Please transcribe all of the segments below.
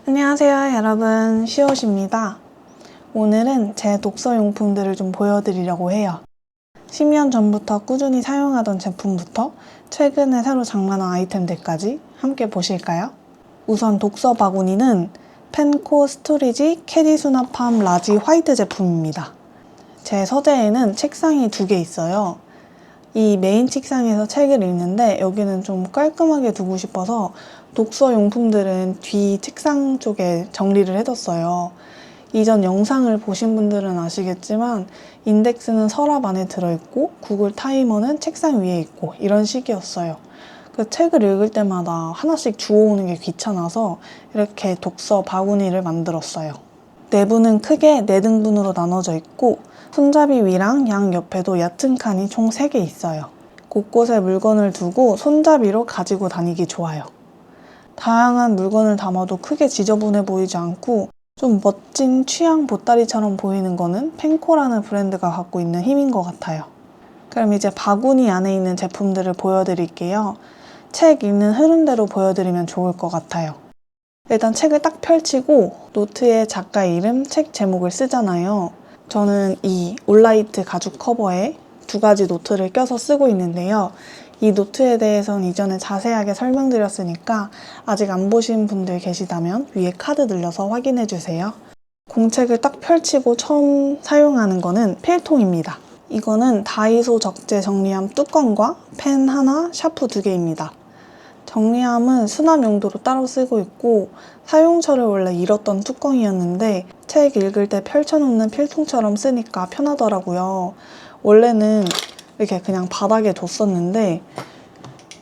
안녕하세요 여러분, 시옷입니다. 오늘은 제 독서용품들을 좀 보여드리려고 해요. 10년 전부터 꾸준히 사용하던 제품부터 최근에 새로 장만한 아이템들까지 함께 보실까요? 우선 독서 바구니는 펜코 스토리지 캐디 수납함 라지 화이트 제품입니다. 제 서재에는 책상이 2개 있어요. 이 메인 책상에서 책을 읽는데 여기는 좀 깔끔하게 두고 싶어서 독서 용품들은 뒤 책상 쪽에 정리를 해뒀어요. 이전 영상을 보신 분들은 아시겠지만 인덱스는 서랍 안에 들어있고 구글 타이머는 책상 위에 있고 이런 식이었어요. 그 책을 읽을 때마다 하나씩 주워오는 게 귀찮아서 이렇게 독서 바구니를 만들었어요. 내부는 크게 4등분으로 나눠져 있고 손잡이 위랑 양 옆에도 얕은 칸이 총 3개 있어요. 곳곳에 물건을 두고 손잡이로 가지고 다니기 좋아요. 다양한 물건을 담아도 크게 지저분해 보이지 않고 좀 멋진 취향 보따리처럼 보이는 거는 펜코라는 브랜드가 갖고 있는 힘인 것 같아요. 그럼 이제 바구니 안에 있는 제품들을 보여드릴게요. 책 읽는 흐름대로 보여드리면 좋을 것 같아요. 일단 책을 딱 펼치고 노트에 작가 이름, 책 제목을 쓰잖아요. 저는 이 올라이트 가죽 커버에 2가지 노트를 껴서 쓰고 있는데요. 이 노트에 대해서는 이전에 자세하게 설명드렸으니까 아직 안 보신 분들 계시다면 위에 카드 늘려서 확인해주세요. 공책을 딱 펼치고 처음 사용하는 거는 필통입니다. 이거는 다이소 적재 정리함 뚜껑과 펜 하나, 샤프 2개입니다. 정리함은 수납 용도로 따로 쓰고 있고 사용처를 원래 잃었던 뚜껑이었는데 책 읽을 때 펼쳐놓는 필통처럼 쓰니까 편하더라고요. 원래는 이렇게 그냥 바닥에 뒀었는데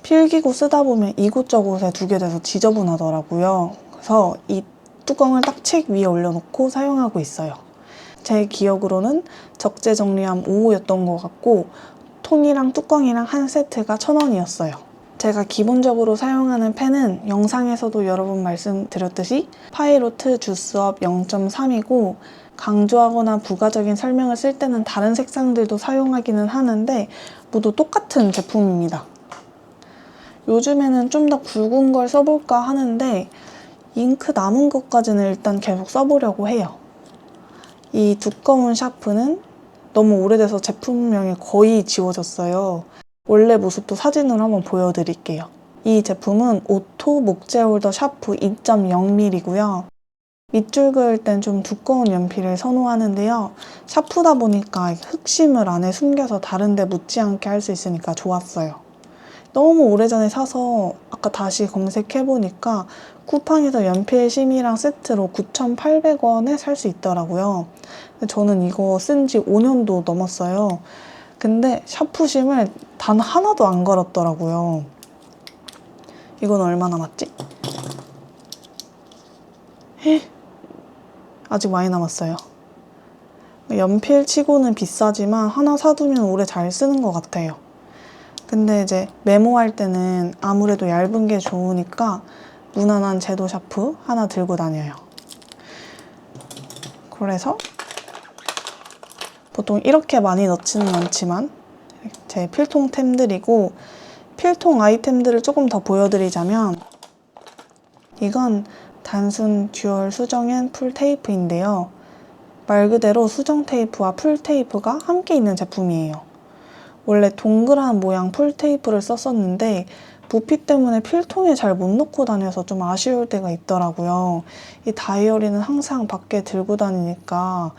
필기구 쓰다 보면 이곳저곳에 두게 돼서 지저분하더라고요. 그래서 이 뚜껑을 딱 책 위에 올려놓고 사용하고 있어요. 제 기억으로는 적재 정리함 5호였던 것 같고 통이랑 뚜껑이랑 한 세트가 1,000원이었어요. 제가 기본적으로 사용하는 펜은 영상에서도 여러 번 말씀드렸듯이 파이로트 주스업 0.3이고 강조하거나 부가적인 설명을 쓸 때는 다른 색상들도 사용하기는 하는데 모두 똑같은 제품입니다. 요즘에는 좀 더 굵은 걸 써볼까 하는데 잉크 남은 것까지는 일단 계속 써보려고 해요. 이 두꺼운 샤프는 너무 오래돼서 제품명이 거의 지워졌어요. 원래 모습도 사진으로 한번 보여드릴게요. 이 제품은 오토 목재 홀더 샤프 2.0mm고요. 밑줄 그을 땐 좀 두꺼운 연필을 선호하는데요. 샤프다 보니까 흑심을 안에 숨겨서 다른 데 묻지 않게 할 수 있으니까 좋았어요. 너무 오래전에 사서 아까 다시 검색해보니까 쿠팡에서 연필 심이랑 세트로 9,800원에 살 수 있더라고요. 근데 저는 이거 쓴 지 5년도 넘었어요. 근데 샤프심을 단 하나도 안 걸었더라고요. 이건 얼마 남았지? 아직 많이 남았어요. 연필 치고는 비싸지만 하나 사두면 오래 잘 쓰는 것 같아요. 근데 이제 메모할 때는 아무래도 얇은 게 좋으니까 무난한 제도 샤프 하나 들고 다녀요. 그래서 보통 이렇게 많이 넣지는 않지만 제 필통템들이고 필통 아이템들을 조금 더 보여드리자면 이건 단순 듀얼 수정엔 풀 테이프인데요. 말 그대로 수정 테이프와 풀 테이프가 함께 있는 제품이에요. 원래 동그란 모양 풀 테이프를 썼었는데 부피 때문에 필통에 잘 못 넣고 다녀서 좀 아쉬울 때가 있더라고요. 이 다이어리는 항상 밖에 들고 다니니까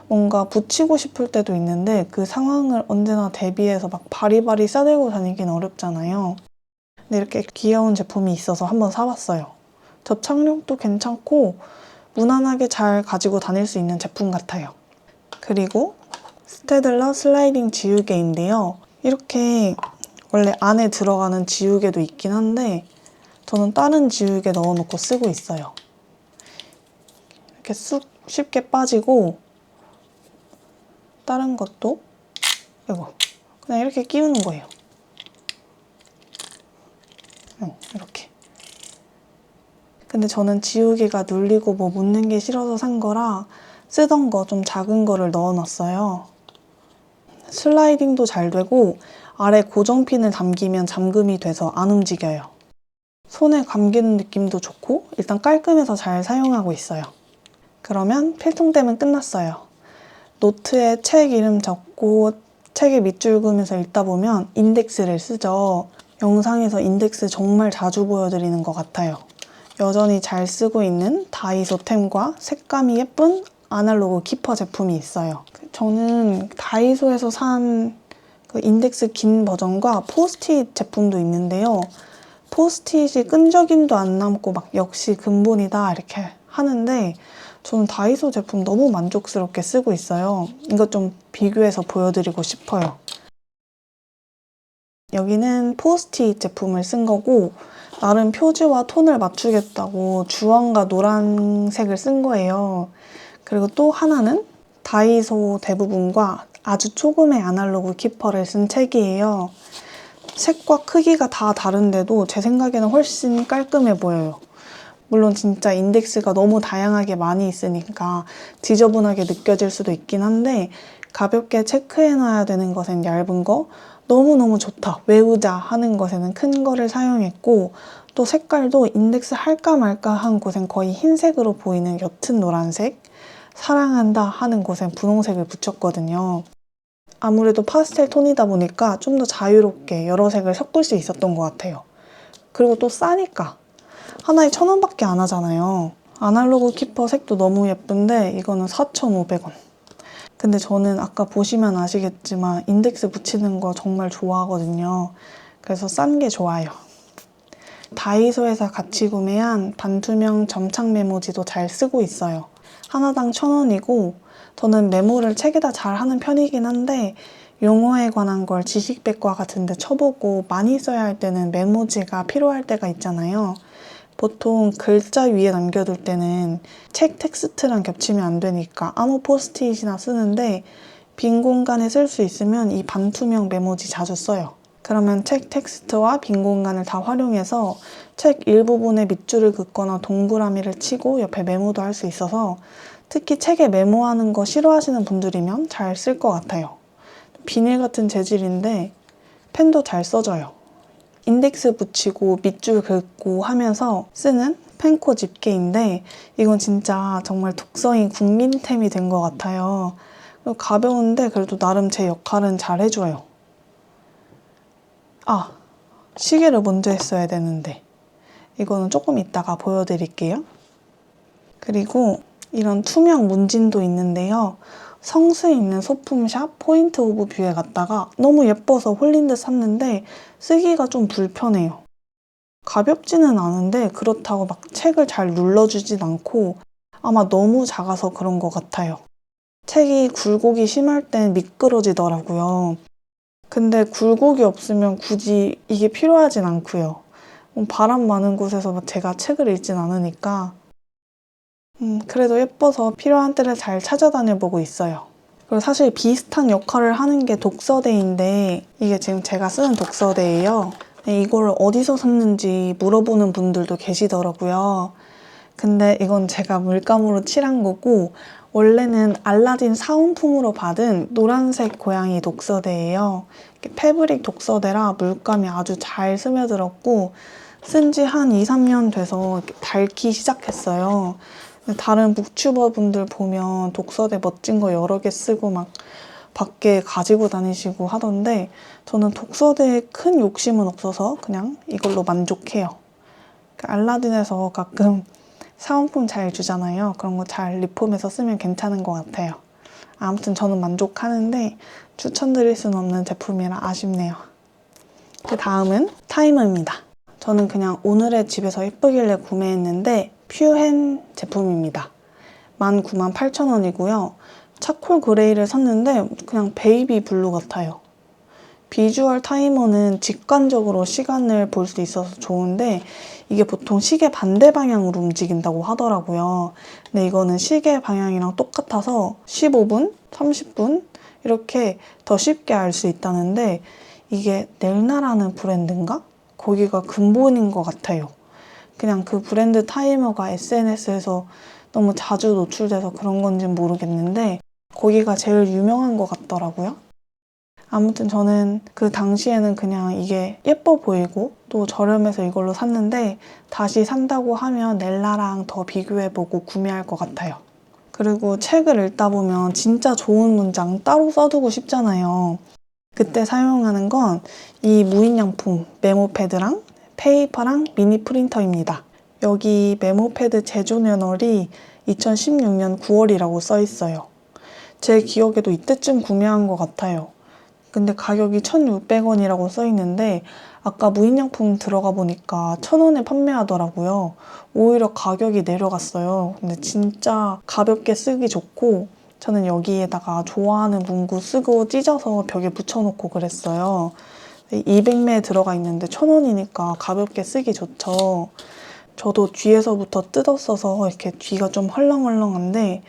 뭔가 붙이고 싶을 때도 있는데 그 상황을 언제나 대비해서 막 바리바리 싸들고 다니긴 어렵잖아요. 근데 이렇게 귀여운 제품이 있어서 한번 사봤어요. 접착력도 괜찮고 무난하게 잘 가지고 다닐 수 있는 제품 같아요. 그리고 스테들러 슬라이딩 지우개인데요. 이렇게 원래 안에 들어가는 지우개도 있긴 한데 저는 다른 지우개 넣어놓고 쓰고 있어요. 이렇게 쑥 쉽게 빠지고 다른 것도 이거 그냥 이렇게 끼우는 거예요. 이렇게. 근데 저는 지우개가 눌리고 뭐 묻는 게 싫어서 산 거라 쓰던 거 좀 작은 거를 넣어놨어요. 슬라이딩도 잘 되고 아래 고정핀을 당기면 잠금이 돼서 안 움직여요. 손에 감기는 느낌도 좋고 일단 깔끔해서 잘 사용하고 있어요. 그러면 필통템은 끝났어요. 노트에 책 이름 적고 책에 밑줄 그으면서 읽다 보면 인덱스를 쓰죠. 영상에서 인덱스 정말 자주 보여드리는 것 같아요. 여전히 잘 쓰고 있는 다이소템과 색감이 예쁜 아날로그 키퍼 제품이 있어요. 저는 다이소에서 산 그 인덱스 긴 버전과 포스트잇 제품도 있는데요. 포스트잇이 끈적임도 안 남고 막 역시 근본이다 이렇게 하는데 저는 다이소 제품 너무 만족스럽게 쓰고 있어요. 이것 좀 비교해서 보여드리고 싶어요. 여기는 포스트잇 제품을 쓴 거고 나름 표지와 톤을 맞추겠다고 주황과 노란색을 쓴 거예요. 그리고 또 하나는 다이소 대부분과 아주 조금의 아날로그 키퍼를 쓴 책이에요. 색과 크기가 다 다른데도 제 생각에는 훨씬 깔끔해 보여요. 물론 진짜 인덱스가 너무 다양하게 많이 있으니까 지저분하게 느껴질 수도 있긴 한데 가볍게 체크해놔야 되는 것엔 얇은 거, 너무너무 좋다, 외우자 하는 것에는 큰 거를 사용했고 또 색깔도 인덱스 할까 말까 한 곳엔 거의 흰색으로 보이는 옅은 노란색, 사랑한다 하는 곳엔 분홍색을 붙였거든요. 아무래도 파스텔 톤이다 보니까 좀 더 자유롭게 여러 색을 섞을 수 있었던 것 같아요. 그리고 또 싸니까 하나에 1,000원밖에 안 하잖아요. 아날로그 키퍼 색도 너무 예쁜데 이거는 4,500원. 근데 저는 아까 보시면 아시겠지만 인덱스 붙이는 거 정말 좋아하거든요. 그래서 싼 게 좋아요. 다이소에서 같이 구매한 반투명 점착 메모지도 잘 쓰고 있어요. 하나당 1,000원이고 저는 메모를 책에다 잘 하는 편이긴 한데 용어에 관한 걸 지식백과 같은 데 쳐보고 많이 써야 할 때는 메모지가 필요할 때가 있잖아요. 보통 글자 위에 남겨둘 때는 책 텍스트랑 겹치면 안 되니까 아무 포스트잇이나 쓰는데 빈 공간에 쓸 수 있으면 이 반투명 메모지 자주 써요. 그러면 책 텍스트와 빈 공간을 다 활용해서 책 일부분에 밑줄을 긋거나 동그라미를 치고 옆에 메모도 할 수 있어서 특히 책에 메모하는 거 싫어하시는 분들이면 잘 쓸 것 같아요. 비닐 같은 재질인데 펜도 잘 써져요. 인덱스 붙이고 밑줄 긋고 하면서 쓰는 펜코 집게인데 이건 진짜 정말 독서인 국민템이 된 것 같아요. 그리고 가벼운데 그래도 나름 제 역할은 잘 해줘요. 아, 시계를 먼저 했어야 되는데 이거는 조금 이따가 보여드릴게요. 그리고 이런 투명 문진도 있는데요. 성수 있는 소품샵 포인트 오브 뷰에 갔다가 너무 예뻐서 홀린 듯 샀는데 쓰기가 좀 불편해요. 가볍지는 않은데 그렇다고 막 책을 잘 눌러주진 않고 아마 너무 작아서 그런 것 같아요. 책이 굴곡이 심할 땐 미끄러지더라고요. 근데 굴곡이 없으면 굳이 이게 필요하진 않고요. 바람 많은 곳에서 제가 책을 읽진 않으니까 그래도 예뻐서 필요한 때를 잘 찾아다녀 보고 있어요. 그리고 사실 비슷한 역할을 하는 게 독서대인데 이게 지금 제가 쓰는 독서대예요. 이걸 어디서 샀는지 물어보는 분들도 계시더라고요. 근데 이건 제가 물감으로 칠한 거고 원래는 알라딘 사은품으로 받은 노란색 고양이 독서대예요. 패브릭 독서대라 물감이 아주 잘 스며들었고 쓴 지 한 2, 3년 돼서 닳기 시작했어요. 다른 북튜버 분들 보면 독서대 멋진 거 여러 개 쓰고 막 밖에 가지고 다니시고 하던데 저는 독서대에 큰 욕심은 없어서 그냥 이걸로 만족해요. 알라딘에서 가끔 사은품 잘 주잖아요. 그런 거 잘 리폼해서 쓰면 괜찮은 것 같아요. 아무튼 저는 만족하는데 추천드릴 수는 없는 제품이라 아쉽네요. 그 다음은 타이머입니다. 저는 그냥 오늘의 집에서 예쁘길래 구매했는데 퓨헨 제품입니다. 19,800원이고요. 차콜 그레이를 샀는데 그냥 베이비 블루 같아요. 비주얼 타이머는 직관적으로 시간을 볼 수 있어서 좋은데 이게 보통 시계 반대 방향으로 움직인다고 하더라고요. 근데 이거는 시계 방향이랑 똑같아서 15분, 30분 이렇게 더 쉽게 알 수 있다는데 이게 넬나라는 브랜드인가? 거기가 근본인 것 같아요. 그냥 그 브랜드 타이머가 SNS에서 너무 자주 노출돼서 그런 건지는 모르겠는데 거기가 제일 유명한 것 같더라고요. 아무튼 저는 그 당시에는 그냥 이게 예뻐 보이고 또 저렴해서 이걸로 샀는데 다시 산다고 하면 넬라랑 더 비교해보고 구매할 것 같아요. 그리고 책을 읽다 보면 진짜 좋은 문장 따로 써두고 싶잖아요. 그때 사용하는 건 이 무인양품 메모패드랑 페이퍼랑 미니 프린터입니다. 여기 메모패드 제조년월이 2016년 9월이라고 써 있어요. 제 기억에도 이때쯤 구매한 것 같아요. 근데 가격이 1,600원이라고 써 있는데 아까 무인양품 들어가 보니까 1,000원에 판매하더라고요. 오히려 가격이 내려갔어요. 근데 진짜 가볍게 쓰기 좋고 저는 여기에다가 좋아하는 문구 쓰고 찢어서 벽에 붙여놓고 그랬어요. 200매 들어가 있는데 1,000원이니까 가볍게 쓰기 좋죠. 저도 뒤에서부터 뜯었어서 이렇게 뒤가 좀 헐렁헐렁한데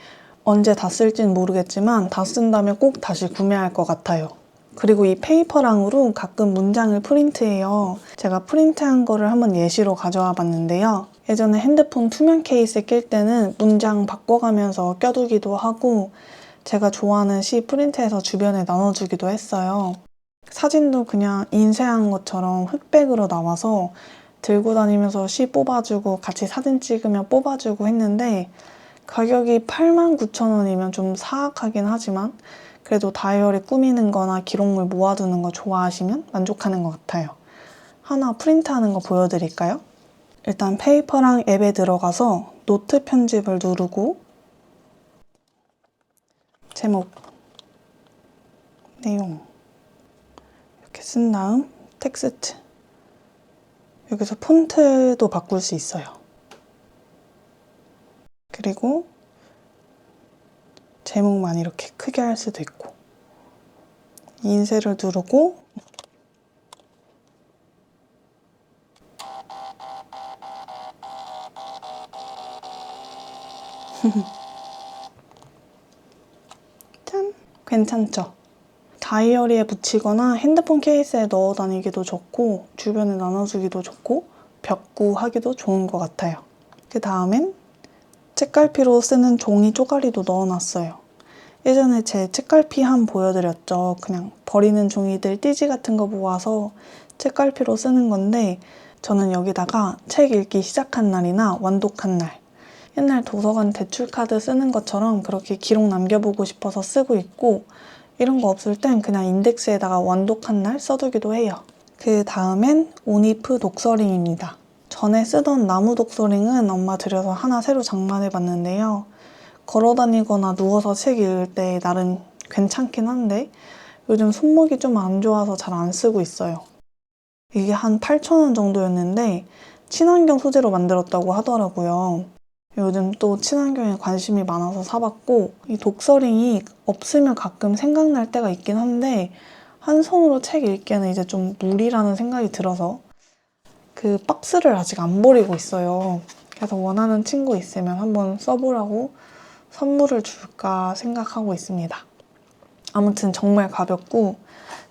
언제 다 쓸진 모르겠지만 다 쓴다면 꼭 다시 구매할 것 같아요. 그리고 이 페이퍼랑으로 가끔 문장을 프린트해요. 제가 프린트한 거를 한번 예시로 가져와 봤는데요. 예전에 핸드폰 투명 케이스에 낄 때는 문장 바꿔가면서 껴두기도 하고 제가 좋아하는 시 프린트해서 주변에 나눠주기도 했어요. 사진도 그냥 인쇄한 것처럼 흑백으로 나와서 들고 다니면서 시 뽑아주고 같이 사진 찍으면 뽑아주고 했는데 가격이 89,000원이면 좀 사악하긴 하지만 그래도 다이어리 꾸미는 거나 기록물 모아두는 거 좋아하시면 만족하는 것 같아요. 하나 프린트하는 거 보여드릴까요? 일단 페이퍼랑 앱에 들어가서 노트 편집을 누르고 제목, 내용 이렇게 쓴 다음 텍스트 여기서 폰트도 바꿀 수 있어요. 그리고 제목만 이렇게 크게 할 수도 있고 인쇄를 누르고 짠! 괜찮죠? 다이어리에 붙이거나 핸드폰 케이스에 넣어 다니기도 좋고 주변에 나눠주기도 좋고 벽구하기도 좋은 것 같아요. 그 다음엔 책갈피로 쓰는 종이 쪼가리도 넣어놨어요. 예전에 제 책갈피 보여드렸죠. 그냥 버리는 종이들 띠지 같은 거 모아서 책갈피로 쓰는 건데 저는 여기다가 책 읽기 시작한 날이나 완독한 날 옛날 도서관 대출카드 쓰는 것처럼 그렇게 기록 남겨보고 싶어서 쓰고 있고 이런 거 없을 땐 그냥 인덱스에다가 완독한 날 써두기도 해요. 그 다음엔 오니프 독서링입니다. 전에 쓰던 나무 독서링은 엄마 들여서 하나 새로 장만해봤는데요. 걸어다니거나 누워서 책 읽을 때 나름 괜찮긴 한데 요즘 손목이 좀 안 좋아서 잘 안 쓰고 있어요. 이게 한 8,000원 정도였는데 친환경 소재로 만들었다고 하더라고요. 요즘 또 친환경에 관심이 많아서 사봤고 이 독서링이 없으면 가끔 생각날 때가 있긴 한데 한 손으로 책 읽기에는 이제 좀 무리라는 생각이 들어서 그 박스를 아직 안 버리고 있어요. 그래서 원하는 친구 있으면 한번 써보라고 선물을 줄까 생각하고 있습니다. 아무튼 정말 가볍고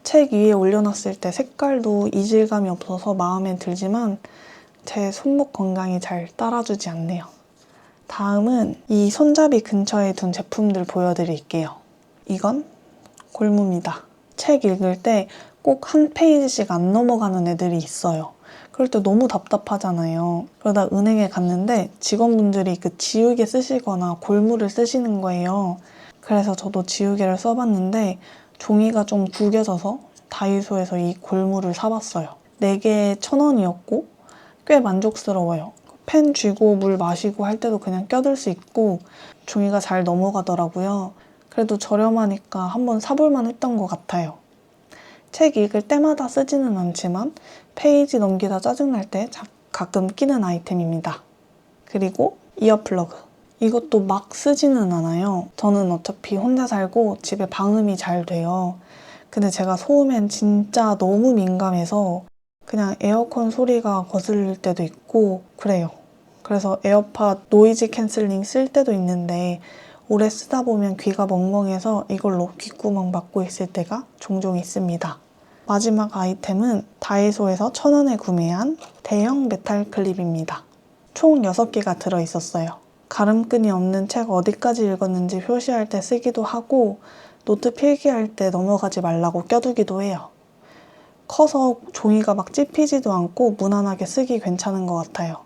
책 위에 올려놨을 때 색깔도 이질감이 없어서 마음에 들지만 제 손목 건강이 잘 따라주지 않네요. 다음은 이 손잡이 근처에 둔 제품들 보여드릴게요. 이건 골무입니다. 책 읽을 때 꼭 한 페이지씩 안 넘어가는 애들이 있어요. 그럴 때 너무 답답하잖아요. 그러다 은행에 갔는데 직원분들이 그 지우개 쓰시거나 골무를 쓰시는 거예요. 그래서 저도 지우개를 써봤는데 종이가 좀 구겨져서 다이소에서 이 골무를 사봤어요. 4개에 1,000원이었고 꽤 만족스러워요. 펜 쥐고 물 마시고 할 때도 그냥 껴들 수 있고 종이가 잘 넘어가더라고요. 그래도 저렴하니까 한번 사볼만 했던 것 같아요. 책 읽을 때마다 쓰지는 않지만 페이지 넘기다 짜증날 때 가끔 끼는 아이템입니다. 그리고 이어플러그. 이것도 막 쓰지는 않아요. 저는 어차피 혼자 살고 집에 방음이 잘 돼요. 근데 제가 소음엔 진짜 너무 민감해서 그냥 에어컨 소리가 거슬릴 때도 있고 그래요. 그래서 에어팟 노이즈 캔슬링 쓸 때도 있는데 오래 쓰다 보면 귀가 멍멍해서 이걸로 귓구멍 막고 있을 때가 종종 있습니다. 마지막 아이템은 다이소에서 1,000원에 구매한 대형 메탈 클립입니다. 총 6개가 들어있었어요. 가름끈이 없는 책 어디까지 읽었는지 표시할 때 쓰기도 하고 노트 필기할 때 넘어가지 말라고 껴두기도 해요. 커서 종이가 막 찝히지도 않고 무난하게 쓰기 괜찮은 것 같아요.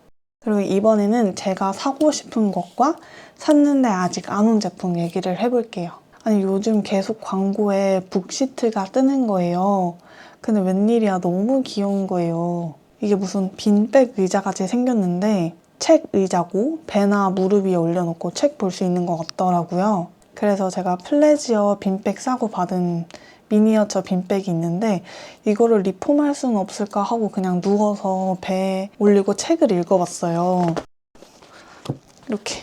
그리고 이번에는 제가 사고 싶은 것과 샀는데 아직 안 온 제품 얘기를 해볼게요. 아니, 요즘 계속 광고에 북시트가 뜨는 거예요. 근데 웬일이야, 너무 귀여운 거예요. 이게 무슨 빈백 의자같이 생겼는데 책 의자고 배나 무릎 위에 올려놓고 책 볼 수 있는 것 같더라고요. 그래서 제가 플래지어 빈백 싸고 받은 미니어처 빈백이 있는데 이거를 리폼할 수는 없을까 하고 그냥 누워서 배에 올리고 책을 읽어봤어요. 이렇게.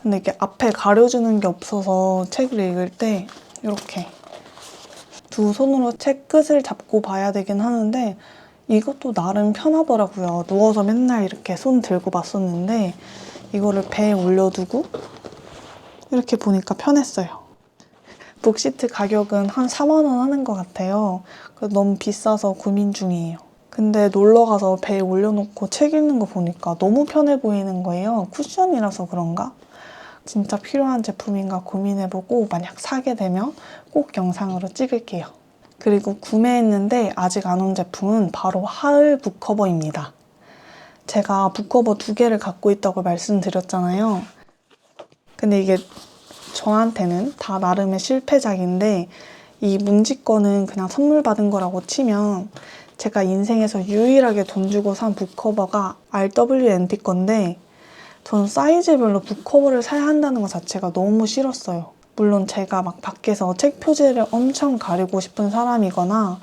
근데 이게 앞에 가려주는 게 없어서 책을 읽을 때 이렇게 두 손으로 책 끝을 잡고 봐야 되긴 하는데 이것도 나름 편하더라고요. 누워서 맨날 이렇게 손 들고 봤었는데 이거를 배에 올려두고 이렇게 보니까 편했어요. 북시트 가격은 한 4만 원 하는 것 같아요. 그래서 너무 비싸서 고민 중이에요. 근데 놀러가서 배에 올려놓고 책 읽는 거 보니까 너무 편해 보이는 거예요. 쿠션이라서 그런가? 진짜 필요한 제품인가 고민해보고 만약 사게 되면 꼭 영상으로 찍을게요. 그리고 구매했는데 아직 안 온 제품은 바로 하을 북커버입니다. 제가 북커버 2개를 갖고 있다고 말씀드렸잖아요. 근데 이게 저한테는 다 나름의 실패작인데 이 문지 거는 그냥 선물 받은 거라고 치면 제가 인생에서 유일하게 돈 주고 산 북커버가 RWNT 건데 전 사이즈별로 북커버를 사야 한다는 것 자체가 너무 싫었어요. 물론 제가 막 밖에서 책 표지를 엄청 가리고 싶은 사람이거나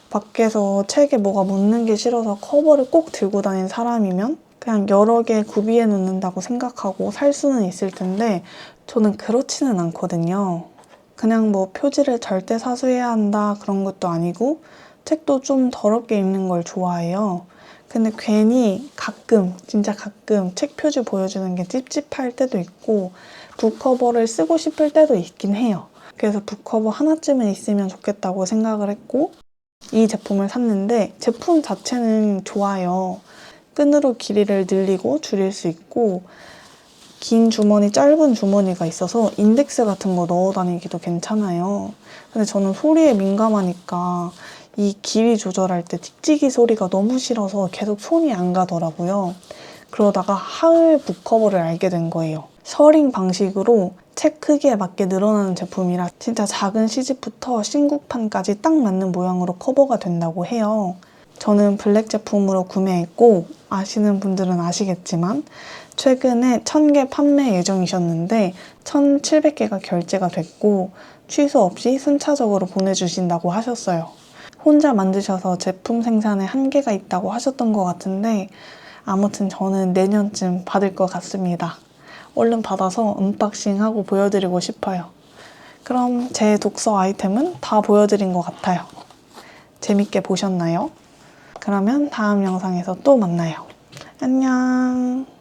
밖에서 책에 뭐가 묻는 게 싫어서 커버를 꼭 들고 다니는 사람이면 그냥 여러 개 구비해 놓는다고 생각하고 살 수는 있을 텐데 저는 그렇지는 않거든요. 그냥 뭐 표지를 절대 사수해야 한다 그런 것도 아니고 책도 좀 더럽게 읽는 걸 좋아해요. 근데 괜히 가끔, 진짜 가끔 책 표지 보여주는 게 찝찝할 때도 있고 북커버를 쓰고 싶을 때도 있긴 해요. 그래서 북커버 하나쯤은 있으면 좋겠다고 생각을 했고 이 제품을 샀는데 제품 자체는 좋아요. 끈으로 길이를 늘리고 줄일 수 있고 긴 주머니, 짧은 주머니가 있어서 인덱스 같은 거 넣어 다니기도 괜찮아요. 근데 저는 소리에 민감하니까 이 길이 조절할 때 틱틱이 소리가 너무 싫어서 계속 손이 안 가더라고요. 그러다가 하을 북커버를 알게 된 거예요. 셔링 방식으로 책 크기에 맞게 늘어나는 제품이라 진짜 작은 시집부터 신국판까지 딱 맞는 모양으로 커버가 된다고 해요. 저는 블랙 제품으로 구매했고 아시는 분들은 아시겠지만 최근에 1000개 판매 예정이셨는데 1700개가 결제가 됐고 취소 없이 순차적으로 보내주신다고 하셨어요. 혼자 만드셔서 제품 생산에 한계가 있다고 하셨던 것 같은데 아무튼 저는 내년쯤 받을 것 같습니다. 얼른 받아서 언박싱하고 보여드리고 싶어요. 그럼 제 독서 아이템은 다 보여드린 것 같아요. 재밌게 보셨나요? 그러면 다음 영상에서 또 만나요. 안녕.